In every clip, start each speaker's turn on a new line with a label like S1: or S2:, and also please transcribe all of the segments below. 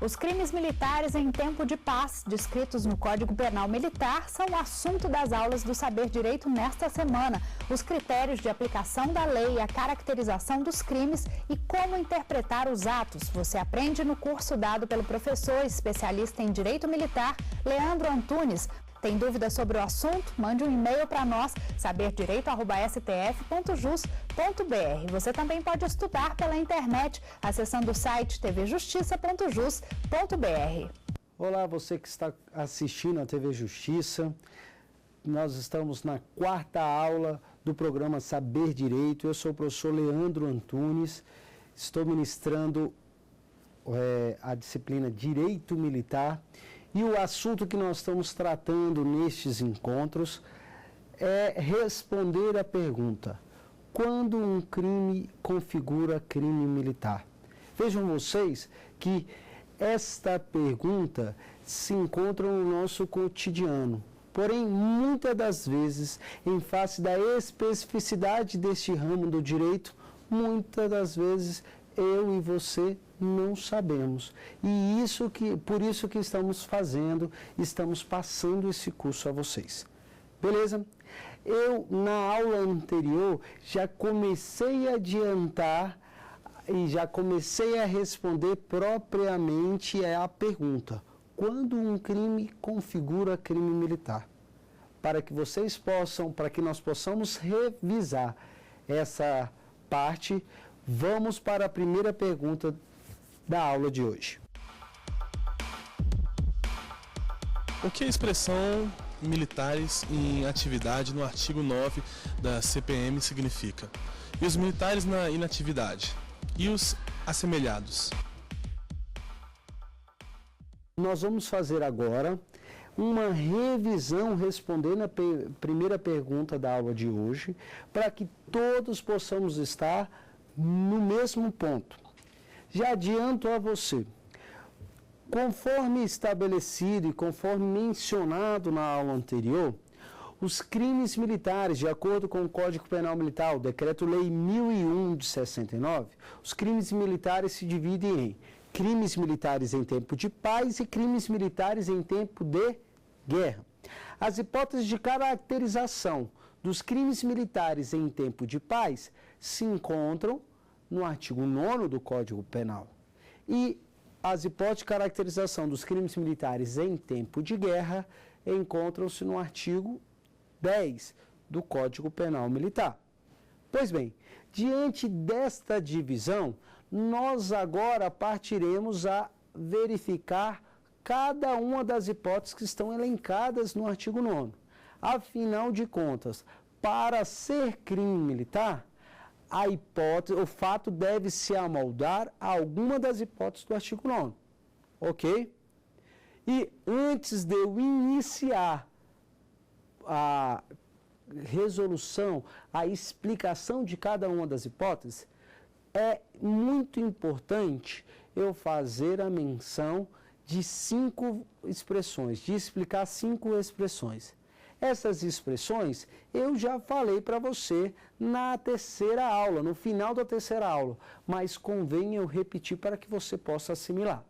S1: Os crimes militares em tempo de paz, descritos no Código Penal Militar, são o assunto das aulas do Saber Direito nesta semana. Os critérios de aplicação da lei, a caracterização dos crimes e como interpretar os atos. Você aprende no curso dado pelo professor especialista em Direito Militar, Leandro Antunes. Tem dúvida sobre o assunto? Mande um e-mail para nós, saberdireito@stf.jus.br. Você também pode estudar pela internet, acessando o site tvjustiça.jus.br.
S2: Olá, você que está assistindo a TV Justiça. Nós estamos na quarta aula do programa Saber Direito. Eu sou o professor Leandro Antunes. Estou ministrando a disciplina Direito Militar. E o assunto que nós estamos tratando nestes encontros é responder a pergunta: quando um crime configura crime militar? Vejam vocês que esta pergunta se encontra no nosso cotidiano. Porém, muitas das vezes, em face da especificidade deste ramo do direito, muitas das vezes eu e você não sabemos. E por isso que estamos passando esse curso a vocês. Beleza? Eu, na aula anterior, já comecei a adiantar e já comecei a responder propriamente a pergunta: quando um crime configura crime militar? Para que nós possamos revisar essa parte, vamos para a primeira pergunta da aula de hoje.
S3: O que a expressão militares em atividade no artigo 9 da CPM significa? E os militares na inatividade? E os assemelhados?
S2: Nós vamos fazer agora uma revisão respondendo a primeira pergunta da aula de hoje, para que todos possamos estar no mesmo ponto. Já adianto a você, conforme estabelecido e conforme mencionado na aula anterior, os crimes militares, de acordo com o Código Penal Militar, o Decreto-Lei 1001 de 69, os crimes militares se dividem em crimes militares em tempo de paz e crimes militares em tempo de guerra. As hipóteses de caracterização dos crimes militares em tempo de paz se encontram no artigo 9º do Código Penal. E as hipóteses de caracterização dos crimes militares em tempo de guerra encontram-se no artigo 10 do Código Penal Militar. Pois bem, diante desta divisão, nós agora partiremos a verificar cada uma das hipóteses que estão elencadas no artigo 9º. Afinal de contas, para ser crime militar, o fato deve se amoldar a alguma das hipóteses do artigo 9º, ok? E antes de eu iniciar a resolução, a explicação de cada uma das hipóteses, é muito importante eu fazer a menção de 5 expressões, de explicar 5 expressões. Essas expressões eu já falei para você na terceira aula, no final da terceira aula, mas convém eu repetir para que você possa assimilar.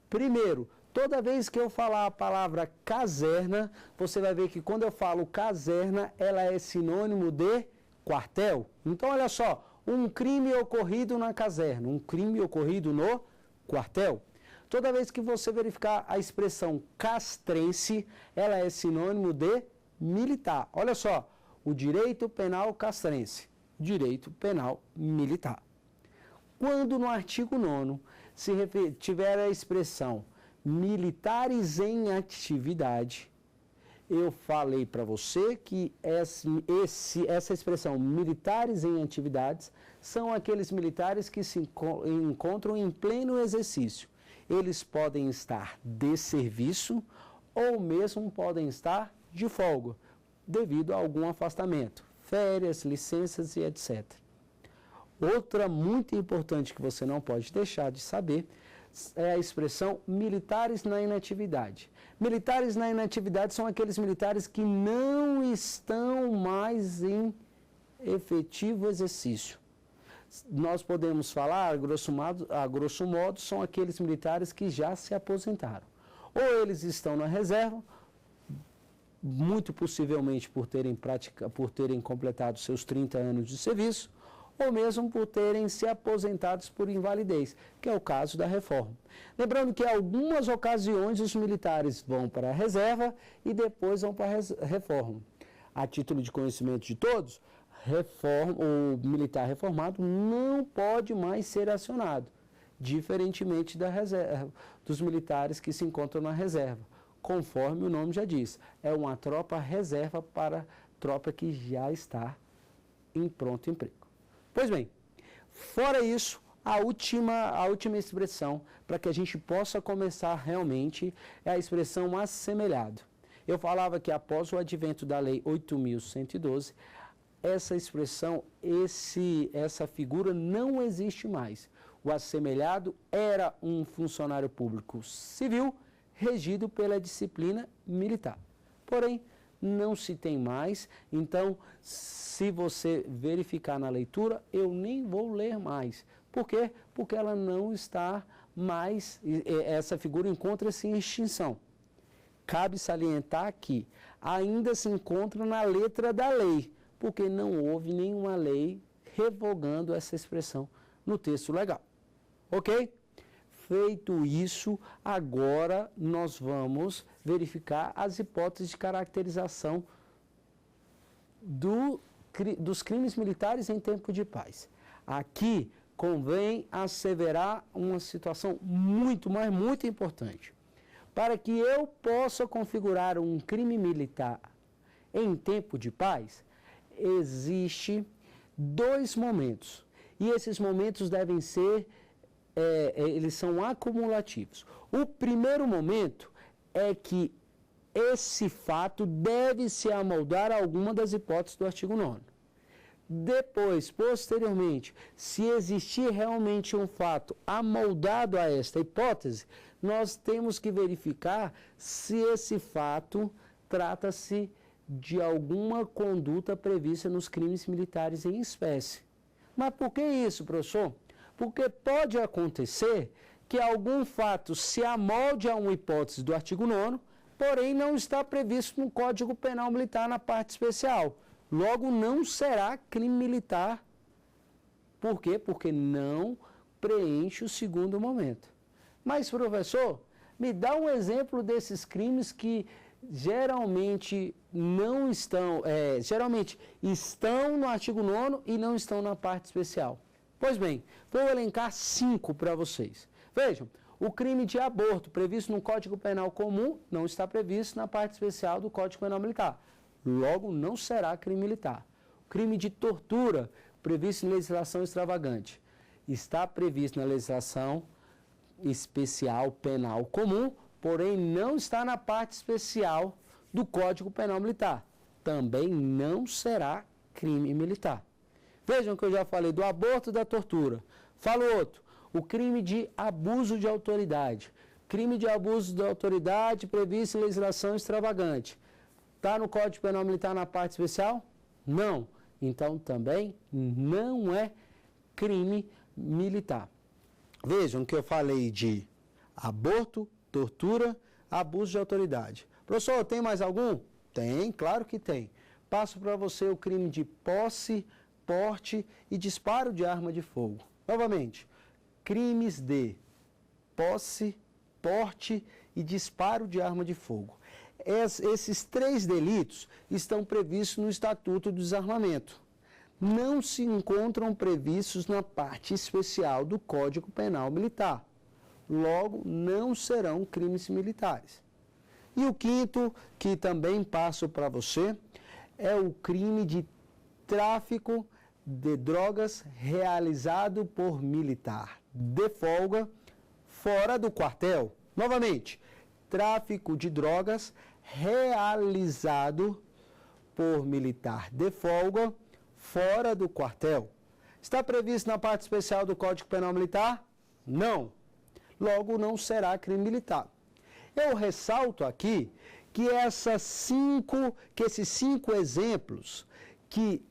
S2: Primeiro, toda vez que eu falar a palavra caserna, você vai ver que quando eu falo caserna, ela é sinônimo de quartel. Então, olha só, um crime ocorrido na caserna, um crime ocorrido no quartel. Toda vez que você verificar a expressão castrense, ela é sinônimo de militar. Olha só, o direito penal castrense, direito penal militar. Quando no artigo 9º tiver a expressão militares em atividade, eu falei para você que essa expressão militares em atividades são aqueles militares que se encontram em pleno exercício. Eles podem estar de serviço ou mesmo podem estar de folga, devido a algum afastamento, férias, licenças e etc. Outra muito importante que você não pode deixar de saber é a expressão militares na inatividade. Militares na inatividade são aqueles militares que não estão mais em efetivo exercício. nós podemos falar, a grosso modo, são aqueles militares que já se aposentaram. Ou eles estão na reserva, muito possivelmente por terem completado seus 30 anos de serviço, ou mesmo por terem se aposentados por invalidez, que é o caso da reforma. Lembrando que em algumas ocasiões os militares vão para a reserva e depois vão para a reforma. A título de conhecimento de todos, o militar reformado não pode mais ser acionado, diferentemente dos militares que se encontram na reserva. Conforme o nome já diz, é uma tropa reserva para tropa que já está em pronto emprego. Pois bem, fora isso, a última expressão, para que a gente possa começar realmente, é a expressão assemelhado. Eu falava que após o advento da Lei 8.112, essa expressão, essa figura não existe mais. O assemelhado era um funcionário público civil regido pela disciplina militar. Porém, não se tem mais, então, se você verificar na leitura, eu nem vou ler mais. Por quê? Porque ela não está mais, essa figura encontra-se em extinção. Cabe salientar que ainda se encontra na letra da lei, porque não houve nenhuma lei revogando essa expressão no texto legal. Ok? Feito isso, agora nós vamos verificar as hipóteses de caracterização dos crimes militares em tempo de paz. Aqui convém asseverar uma situação muito importante. Para que eu possa configurar um crime militar em tempo de paz, existe 2 momentos. E esses momentos devem ser eles são acumulativos. O primeiro momento é que esse fato deve se amoldar a alguma das hipóteses do artigo 9º. Depois, posteriormente, se existir realmente um fato amoldado a esta hipótese, nós temos que verificar se esse fato trata-se de alguma conduta prevista nos crimes militares em espécie. Mas por que isso, professor? Porque pode acontecer que algum fato se amolde a uma hipótese do artigo 9º, porém não está previsto no Código Penal Militar na parte especial. Logo, não será crime militar. Por quê? Porque não preenche o segundo momento. Mas, professor, me dá um exemplo desses crimes que geralmente não estão, geralmente estão no artigo 9º e não estão na parte especial. Pois bem, vou elencar 5 para vocês. Vejam, o crime de aborto previsto no Código Penal Comum não está previsto na parte especial do Código Penal Militar. Logo, não será crime militar. O crime de tortura previsto em legislação extravagante está previsto na legislação especial penal comum, porém não está na parte especial do Código Penal Militar. Também não será crime militar. Vejam que eu já falei do aborto e da tortura. Falo outro, o crime de abuso de autoridade. Crime de abuso de autoridade previsto em legislação extravagante. Está no Código Penal Militar na parte especial? Não. Então também não é crime militar. Vejam que eu falei de aborto, tortura, abuso de autoridade. Professor, tem mais algum? Tem, claro que tem. Passo para você o crime de posse, porte e disparo de arma de fogo. Novamente, crimes de posse, porte e disparo de arma de fogo. Esses 3 delitos estão previstos no Estatuto do Desarmamento. Não se encontram previstos na parte especial do Código Penal Militar. Logo, não serão crimes militares. E o quinto, que também passo para você, é o crime de tráfico de drogas realizado por militar de folga fora do quartel. Novamente, tráfico de drogas realizado por militar de folga fora do quartel. Está previsto na parte especial do Código Penal Militar? Não. Logo, não será crime militar. Eu ressalto aqui que esses 5 exemplos que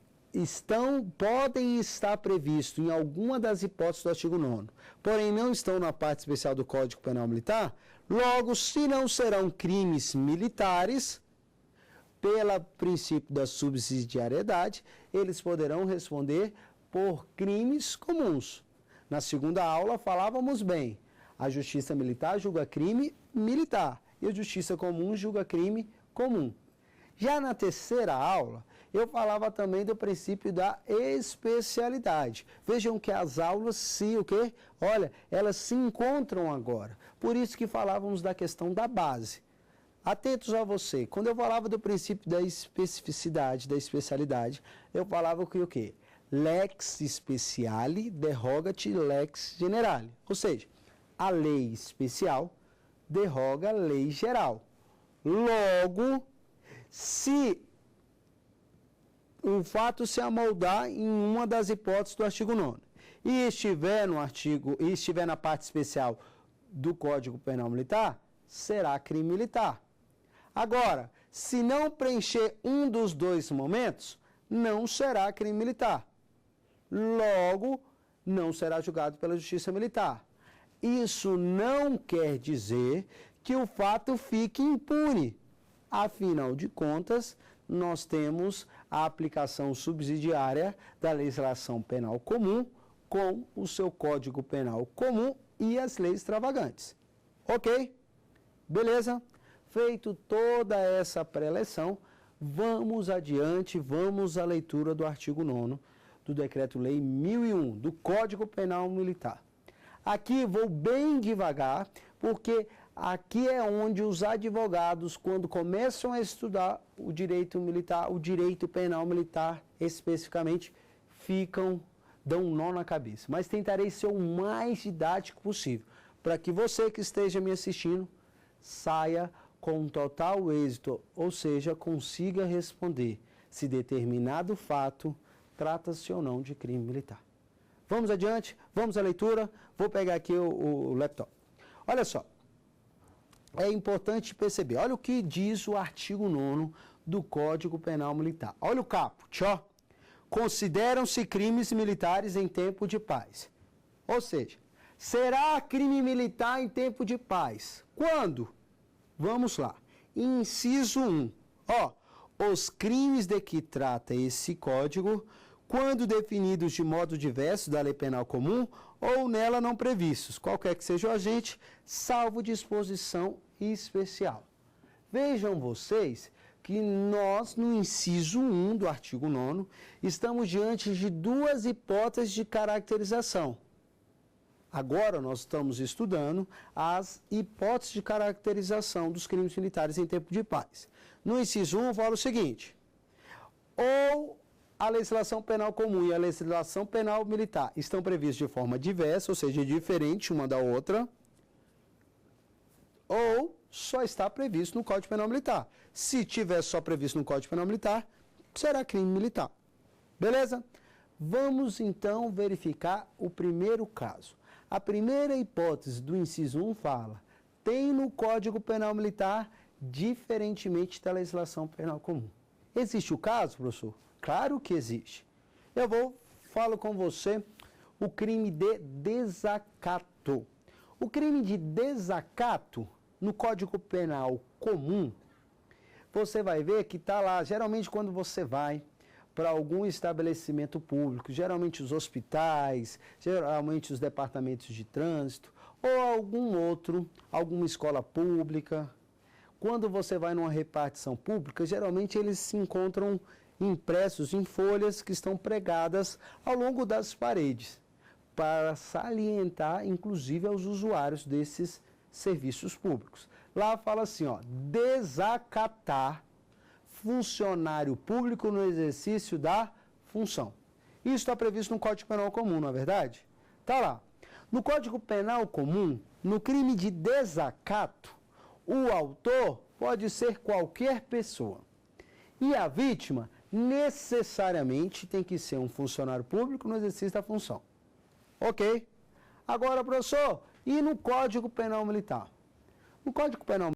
S2: podem estar previstos em alguma das hipóteses do artigo 9º, porém não estão na parte especial do Código Penal Militar, logo, se não serão crimes militares, pelo princípio da subsidiariedade, eles poderão responder por crimes comuns. Na segunda aula falávamos bem, a justiça militar julga crime militar e a justiça comum julga crime comum. Já na terceira aula, eu falava também do princípio da especialidade. Vejam que as aulas elas se encontram agora. Por isso que falávamos da questão da base. Atentos a você, quando eu falava do princípio da especificidade, da especialidade, eu falava que o quê? Lex speciale derrogat lex generale. Ou seja, a lei especial derroga a lei geral. Logo, se o fato se amoldar em uma das hipóteses do artigo 9º e estiver na parte especial do Código Penal Militar, será crime militar. Agora, se não preencher um dos dois momentos, não será crime militar. Logo, não será julgado pela Justiça Militar. Isso não quer dizer que o fato fique impune. Afinal de contas, nós temos a aplicação subsidiária da legislação penal comum com o seu Código Penal comum e as leis extravagantes. Ok? Beleza? Feito toda essa pré-eleção, vamos adiante, vamos à leitura do artigo 9º do Decreto-Lei 1001, do Código Penal Militar. Aqui vou bem devagar, porque aqui é onde os advogados, quando começam a estudar o direito militar, o direito penal militar especificamente, dão um nó na cabeça. Mas tentarei ser o mais didático possível, para que você que esteja me assistindo saia com total êxito, ou seja, consiga responder se determinado fato trata-se ou não de crime militar. Vamos adiante, vamos à leitura. Vou pegar aqui o laptop. Olha só, é importante perceber, olha o que diz o artigo 9º do Código Penal Militar. Olha o caput, ó. Consideram-se crimes militares em tempo de paz. Ou seja, será crime militar em tempo de paz? Quando? Vamos lá. Inciso 1. Ó, os crimes de que trata esse código, quando definidos de modo diverso da lei penal comum ou nela não previstos, qualquer que seja o agente, salvo disposição especial. Vejam vocês que nós, no inciso 1 do artigo 9º, estamos diante de duas hipóteses de caracterização. Agora nós estamos estudando as hipóteses de caracterização dos crimes militares em tempo de paz. No inciso 1, fala o seguinte: ou a legislação penal comum e a legislação penal militar estão previstas de forma diversa, ou seja, diferente uma da outra, ou só está previsto no Código Penal Militar. Se tiver só previsto no Código Penal Militar, será crime militar. Beleza? Vamos então verificar o primeiro caso. A primeira hipótese do inciso 1 fala: tem no Código Penal Militar diferentemente da legislação penal comum. Existe o caso, professor? Claro que existe. Falo com você o crime de desacato. O crime de desacato, no Código Penal comum, você vai ver que está lá, geralmente quando você vai para algum estabelecimento público, geralmente os hospitais, geralmente os departamentos de trânsito, ou alguma escola pública. Quando você vai numa repartição pública, geralmente eles se encontram impressos em folhas que estão pregadas ao longo das paredes, para salientar, inclusive, aos usuários desses serviços públicos. Lá fala assim, ó, desacatar funcionário público no exercício da função. Isso está previsto no Código Penal Comum, não é verdade? Está lá. No Código Penal Comum, no crime de desacato, o autor pode ser qualquer pessoa. E a vítima necessariamente tem que ser um funcionário público no exercício da função. Ok? Agora, professor, e no Código Penal Militar? No Código Penal